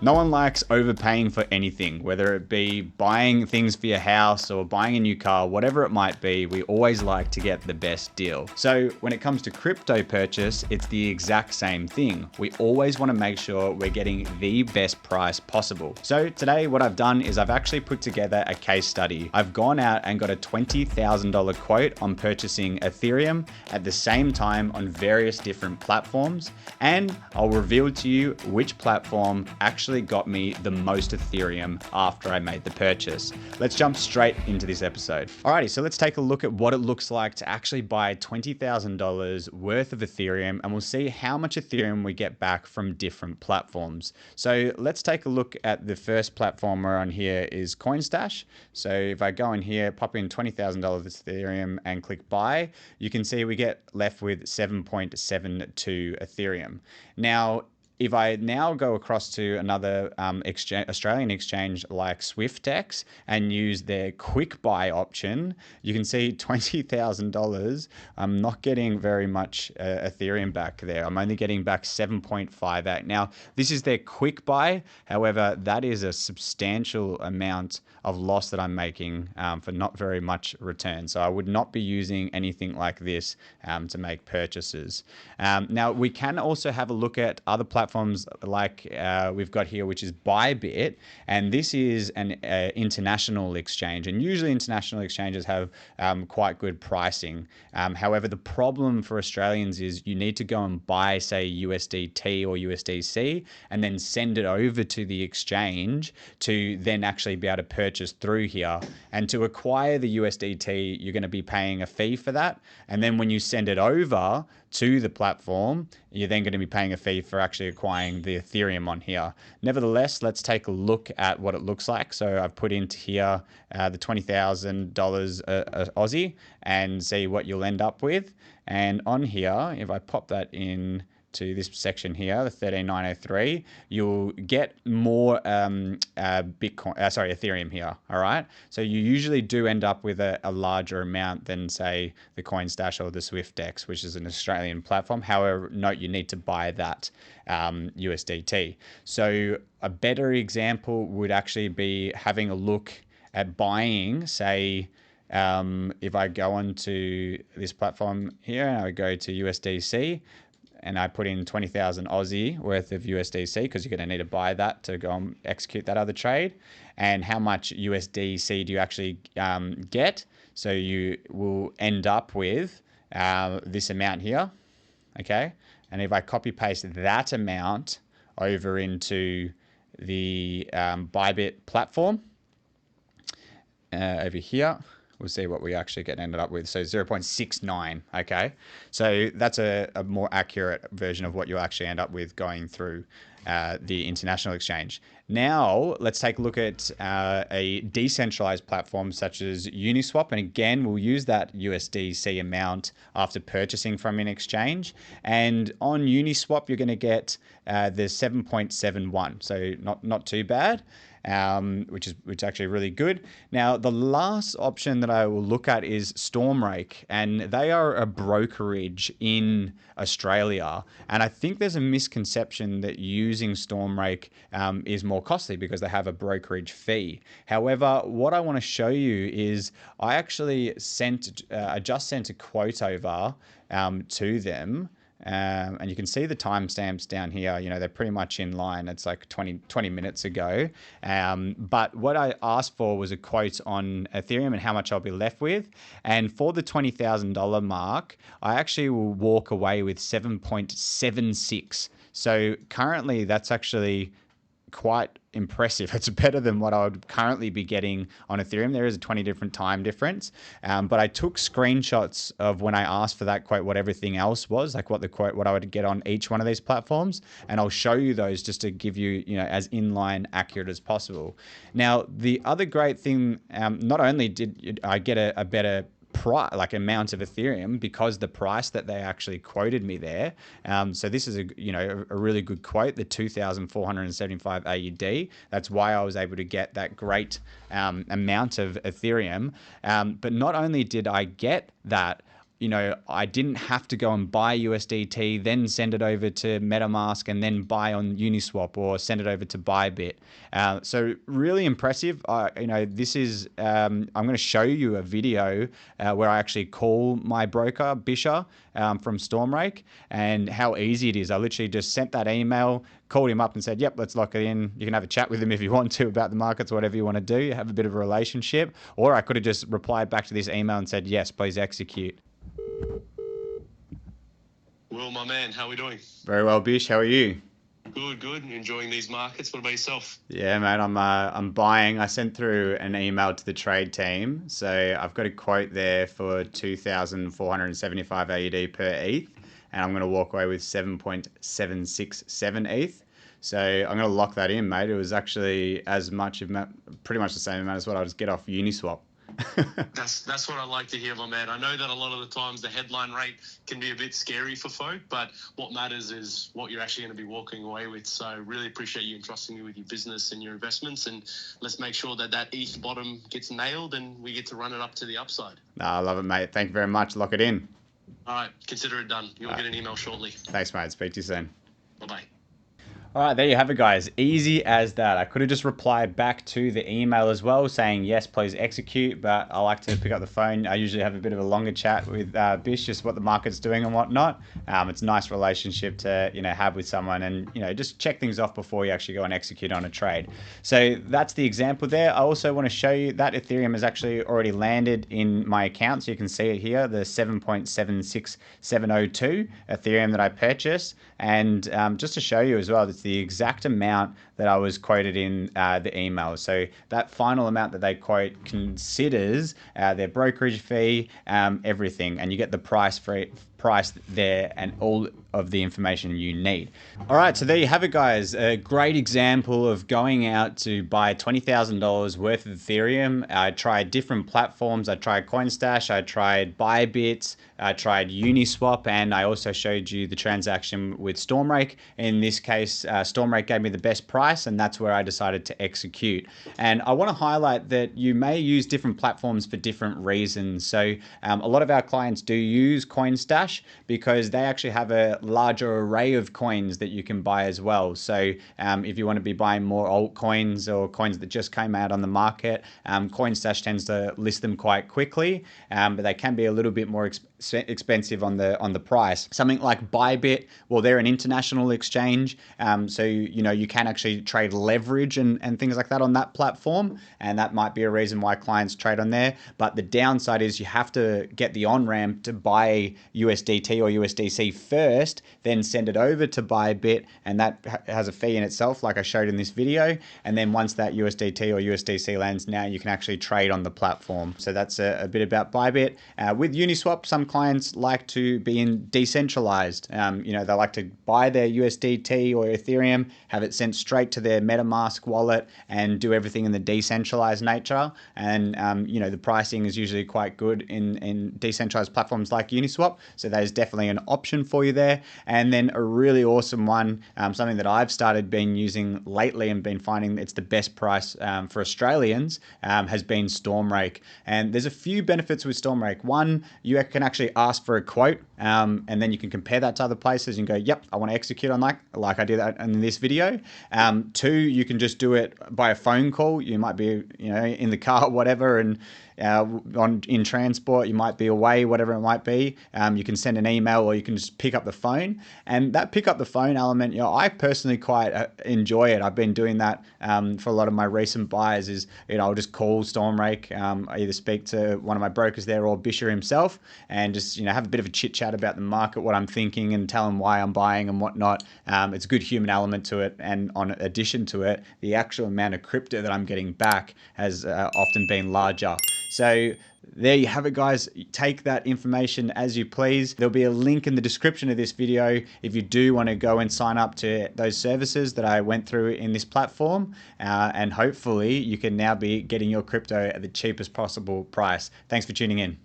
No one likes overpaying for anything, whether it be buying things for your house or buying a new car, whatever it might be. We always like to get the best deal. So when it comes to crypto purchase, it's the exact same thing. We always want to make sure we're getting the best price possible. So today what I've done is I've actually put together a case study. I've gone out and got a $20,000 quote on purchasing Ethereum at the same time on various different platforms, and I'll reveal to you which platform actually got me the most Ethereum after I made the purchase. Let's jump straight into this episode. Alrighty, so let's take a look at what it looks like to actually buy $20,000 worth of Ethereum, and we'll see how much Ethereum we get back from different platforms. So let's take a look at the first platform we're on here is Coinstash. So if I go in here, pop in $20,000 Ethereum and click buy, you can see we get left with 7.72 Ethereum. Now, if I now go across to another Australian exchange like SwyftX and use their quick buy option, you can see $20,000. I'm not getting very much Ethereum back there. I'm only getting back 7.58. Now, this is their quick buy. However, that is a substantial amount of loss that I'm making for not very much return. So I would not be using anything like this to make purchases. Now, we can also have a look at other platforms like we've got here, which is Bybit, and this is an international exchange, and usually international exchanges have quite good pricing. However, the problem for Australians is you need to go and buy, say, USDT or USDC and then send it over to the exchange to then actually be able to purchase through here. And to acquire the USDT, you're going to be paying a fee for that, and then when you send it over to the platform, you're then going to be paying a fee for actually acquiring the Ethereum on here. Nevertheless, let's take a look at what it looks like. So I've put into here the $20,000 Aussie and see what you'll end up with. And on here, if I pop that in to this section here, the 13903, you'll get more Ethereum here. All right. So you usually do end up with a larger amount than, say, the Coinstash or the SwyftX, which is an Australian platform. However, note you need to buy that USDT. So a better example would actually be having a look at buying, say, if I go onto this platform here and I go to USDC, and I put in 20,000 Aussie worth of USDC, because you're going to need to buy that to go and execute that other trade. And how much USDC do you actually get? So you will end up with this amount here, okay? And if I copy paste that amount over into the Bybit platform over here, we'll see what we actually ended up with. So 0.69, okay? So that's a more accurate version of what you'll actually end up with going through the international exchange. Now, let's take a look at a decentralized platform such as Uniswap. And again, we'll use that USDC amount after purchasing from an exchange. And on Uniswap, you're going to get the 7.71. So not too bad. Which is actually really good. Now, the last option that I will look at is Stormrake, and they are a brokerage in Australia. And I think there's a misconception that using Stormrake is more costly because they have a brokerage fee. However, what I want to show you is I actually just sent a quote over to them. And you can see the timestamps down here. You know, they're pretty much in line. It's like 20 minutes ago. But what I asked for was a quote on Ethereum and how much I'll be left with. And for the $20,000 mark, I actually will walk away with 7.76. So currently that's actually quite impressive. It's better than what I would currently be getting on Ethereum. There is a 20 different time difference. But I took screenshots of when I asked for that quote, what everything else was, like what I would get on each one of these platforms. And I'll show you those just to give you, as inline accurate as possible. Now, the other great thing, not only did I get a better price, like amount of Ethereum, because the price that they actually quoted me there. So this is a really good quote, the 2,475 AUD. That's why I was able to get that great amount of Ethereum. But not only did I get that, I didn't have to go and buy USDT, then send it over to MetaMask, and then buy on Uniswap or send it over to Bybit. So really impressive. This is, I'm going to show you a video where I actually call my broker, Bisha, from Stormrake, and how easy it is. I literally just sent that email, called him up and said, yep, let's lock it in. You can have a chat with him if you want to about the markets, whatever you want to do. You have a bit of a relationship. Or I could have just replied back to this email and said, yes, please execute. Will, my man, how are we doing? Very well, Bish. How are you? Good. Enjoying these markets. What about yourself? Yeah, mate. I'm buying. I sent through an email to the trade team, so I've got a quote there for 2,475 AUD per ETH, and I'm going to walk away with 7.767 ETH. So I'm going to lock that in, mate. It was actually pretty much the same amount as what I just get off Uniswap. That's what I like to hear, my man. I know that a lot of the times the headline rate can be a bit scary for folk, but what matters is what you're actually going to be walking away with. So really appreciate you entrusting me with your business and your investments, and let's make sure that ETH bottom gets nailed and we get to run it up to the upside. I love it, mate. Thank you very much. Lock it in. All right, consider it done. You'll get an email shortly. Thanks, mate. Speak to you soon. Bye-bye. All right, there you have it, guys. Easy as that. I could have just replied back to the email as well saying, yes, please execute, but I like to pick up the phone. I usually have a bit of a longer chat with Bish, just what the market's doing and whatnot. It's a nice relationship to, have with someone and, just check things off before you actually go and execute on a trade. So that's the example there. I also want to show you that Ethereum has actually already landed in my account. So you can see it here, the 7.76702 Ethereum that I purchased. And just to show you as well, it's the exact amount that I was quoted in the email. So that final amount that they quote considers their brokerage fee, everything, and you get the price there and all of the information you need. All right, so there you have it, guys. A great example of going out to buy $20,000 worth of Ethereum. I tried different platforms. I tried Coinstash, I tried Bybit, I tried Uniswap, and I also showed you the transaction with Stormrake. In this case, Stormrake gave me the best price, and that's where I decided to execute. And I want to highlight that you may use different platforms for different reasons. So a lot of our clients do use Coinstash because they actually have a larger array of coins that you can buy as well. So if you want to be buying more altcoins or coins that just came out on the market, Coinstash tends to list them quite quickly, but they can be a little bit more expensive on the price. Something like Bybit, well, they're an international exchange, so you can actually trade leverage and things like that on that platform, and that might be a reason why clients trade on there. But the downside is you have to get the on-ramp to buy USDT or USDC first, then send it over to Bybit, and that has a fee in itself, like I showed in this video. And then once that USDT or USDC lands, now you can actually trade on the platform. So that's a bit about Bybit. With Uniswap, some clients like to be in decentralized. They like to buy their USDT or Ethereum, have it sent straight to their MetaMask wallet, and do everything in the decentralized nature. And the pricing is usually quite good in decentralized platforms like Uniswap. So that is definitely an option for you there. And then a really awesome one, something that I've started been using lately and been finding it's the best price for Australians, has been Stormrake. And there's a few benefits with Stormrake. One, you can actually ask for a quote, and then you can compare that to other places and go, yep, I want to execute on like I did that in this video. Two, you can just do it by a phone call. You might be in the car or whatever, and in transport, you might be away, whatever it might be. You can send an email or you can just pick up the phone. And that pick up the phone element, I personally quite enjoy it. I've been doing that for a lot of my recent buys is, I'll just call Stormrake, I either speak to one of my brokers there or Bisher himself, and just, have a bit of a chit chat about the market, what I'm thinking, and tell them why I'm buying and whatnot. It's a good human element to it. And on addition to it, the actual amount of crypto that I'm getting back has often been larger. So there you have it, guys. Take that information as you please. There'll be a link in the description of this video if you do want to go and sign up to those services that I went through in this platform. And hopefully you can now be getting your crypto at the cheapest possible price. Thanks for tuning in.